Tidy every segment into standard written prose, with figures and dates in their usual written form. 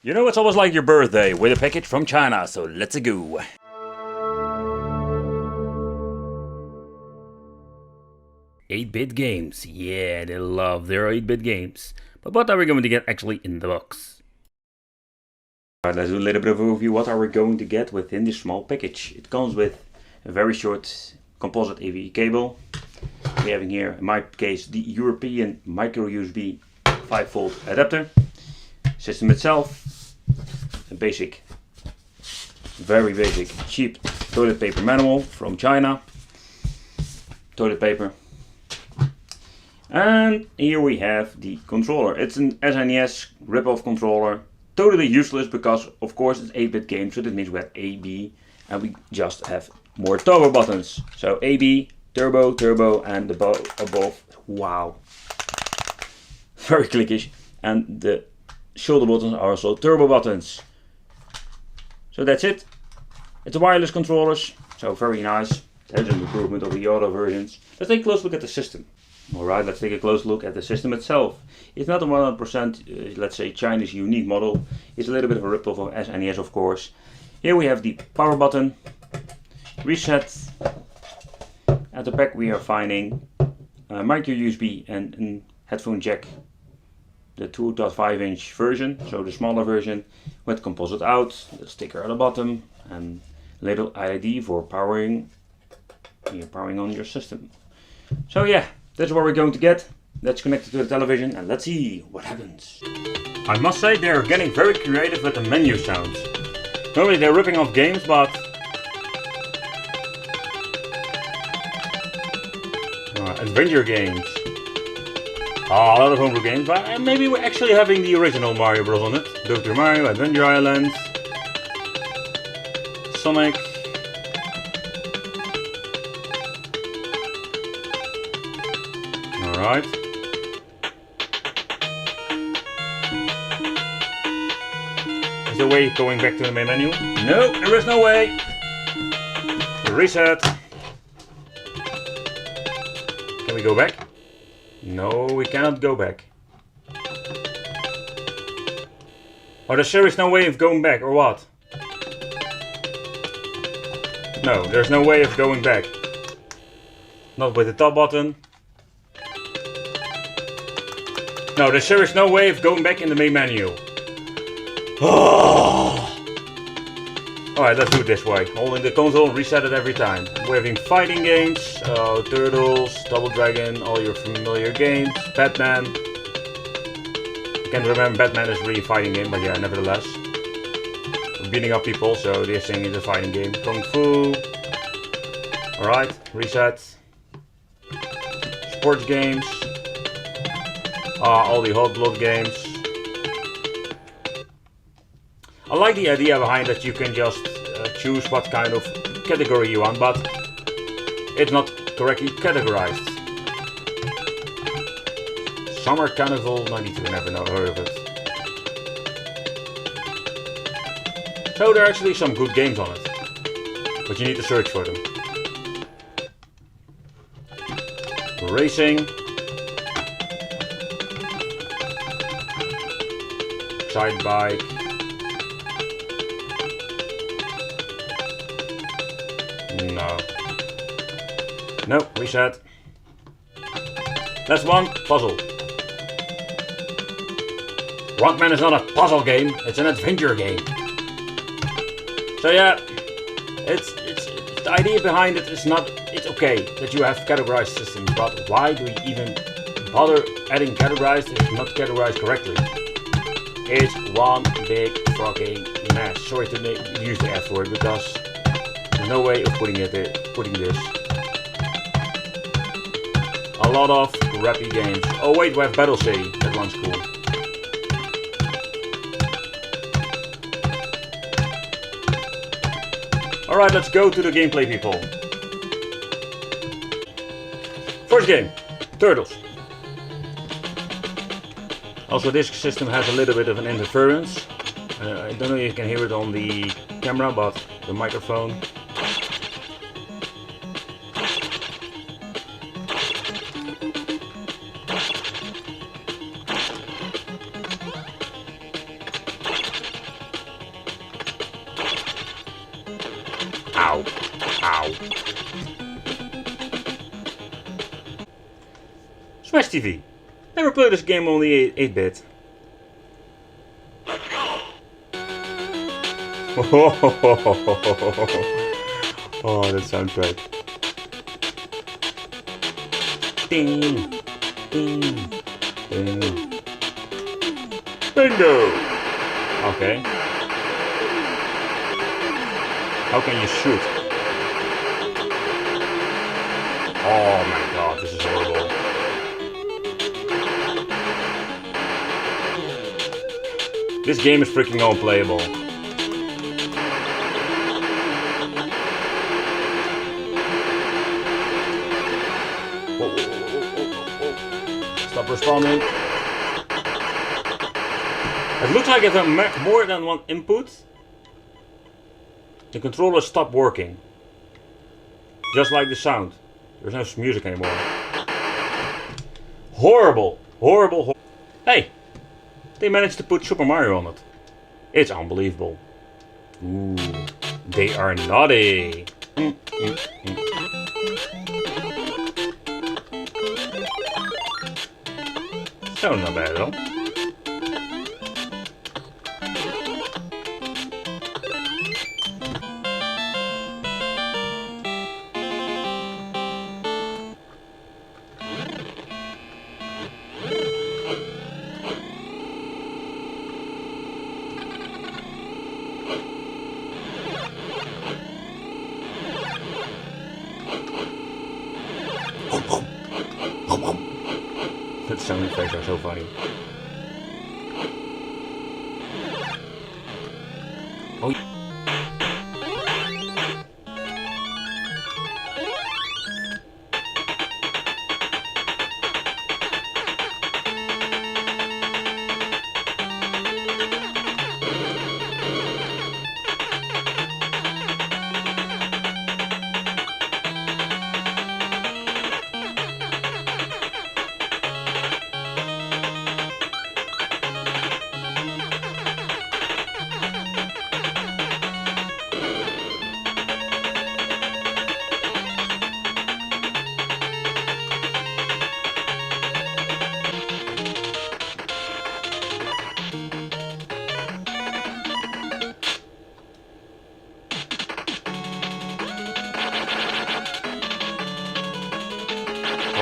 You know, it's almost like your birthday with a package from China, so let's go. 8-bit games. Yeah, they love their 8-bit games. But what are we going to get actually in the box? Alright, let's do a little bit of overview. What are we going to get within this small package? It comes with a very short composite AV cable. We have in here, in my case, the European micro USB 5-volt adapter. System itself, a basic, very basic, cheap toilet paper manual from China. Toilet paper. And here we have the controller. It's an SNES rip-off controller. Totally useless because, of course, it's 8-bit game, so that means we have A, B, and we just have more turbo buttons. So A, B, turbo, turbo, and above, wow, very clickish. And the shoulder buttons are also turbo buttons. So that's it. It's a wireless controllers, so very nice. That's an improvement of the other versions. Let's take a close look at the system. Alright, let's take a close look at the system itself. It's not a 100% let's say Chinese unique model. It's a little bit of a rip-off of SNES, of course. Here we have the power button, reset. At the back we are finding a micro USB and a headphone jack. The 2.5-inch version, so the smaller version with composite out, the sticker at the bottom, and little LED for powering on your system. So yeah, that's what we're going to get. Let's connect it to the television and let's see what happens. I must say they're getting very creative with the menu sounds. Normally they're ripping off games, but adventure games. A lot of homebrew games, but maybe we're actually having the original Mario Bros. On it. Dr. Mario, Adventure Island, Sonic. Alright. Is there a way going back to the main menu? No, there is no way. Reset. Can we go back? No, we cannot go back. Oh, there is no way of going back, or what? No, there's no way of going back. Not with the top button. No, there is no way of going back in the main menu. Alright, let's do it this way. Holding the console, reset it every time. We're having fighting games, Turtles, Double Dragon, all your familiar games, Batman. I can't remember, Batman is really a fighting game, but yeah, nevertheless. We're beating up people, so this thing is a fighting game. Kung Fu. Alright, reset. Sports games. All the Hot Blood games. I like the idea behind that you can just choose what kind of category you want, but it's not correctly categorized. Summer Carnival 92, never heard of it. So there are actually some good games on it, but you need to search for them. Racing. Side bike. No. No, reset. That's one puzzle. Rockman is not a puzzle game, it's an adventure game. So yeah, it's the idea behind it is not, it's okay that you have categorized systems, but why do we even bother adding categorized if it's not categorized correctly? It's one big fucking mess. Sorry to use the F word because there's no way of putting this. A lot of crappy games. Oh wait, we have Battle City. That one's cool. Alright, let's go to the gameplay, people. First game, Turtles. Also, this system has a little bit of an interference. I don't know if you can hear it on the camera, but the microphone. Wow. Smash TV. Never played this game on the 8-bit. Oh, that sounds great. Ding, ding, ding. Bingo! Okay. How can you shoot? Oh my god, this is horrible. This game is freaking unplayable. Stop responding. It looks like if I have more than one input, the controller stopped working. Just like the sound. There's no music anymore. Horrible, horrible, horrible. Hey, they managed to put Super Mario on it. It's unbelievable. Ooh, they are naughty. So not bad at all. That sound effects are so funny. Oh.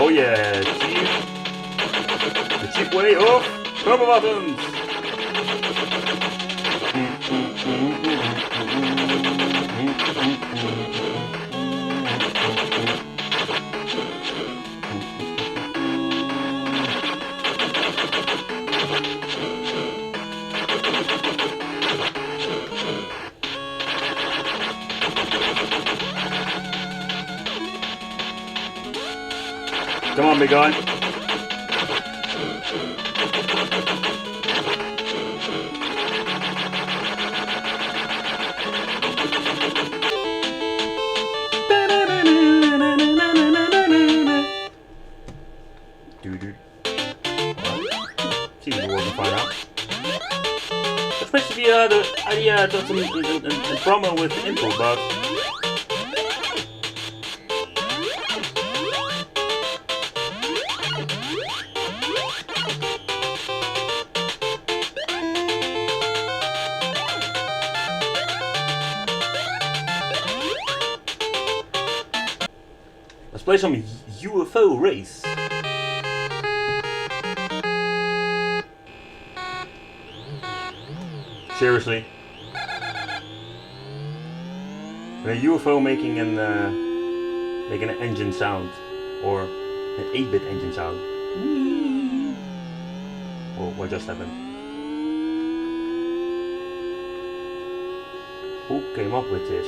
Oh yeah, the cheap way of turbo buttons. Come on, big guy. See if it works and find out. Especially the idea that's a problem with the input, but let's play some UFO race. Seriously? A UFO making an engine sound, or an 8-bit engine sound. Well, what just happened? Who came up with this?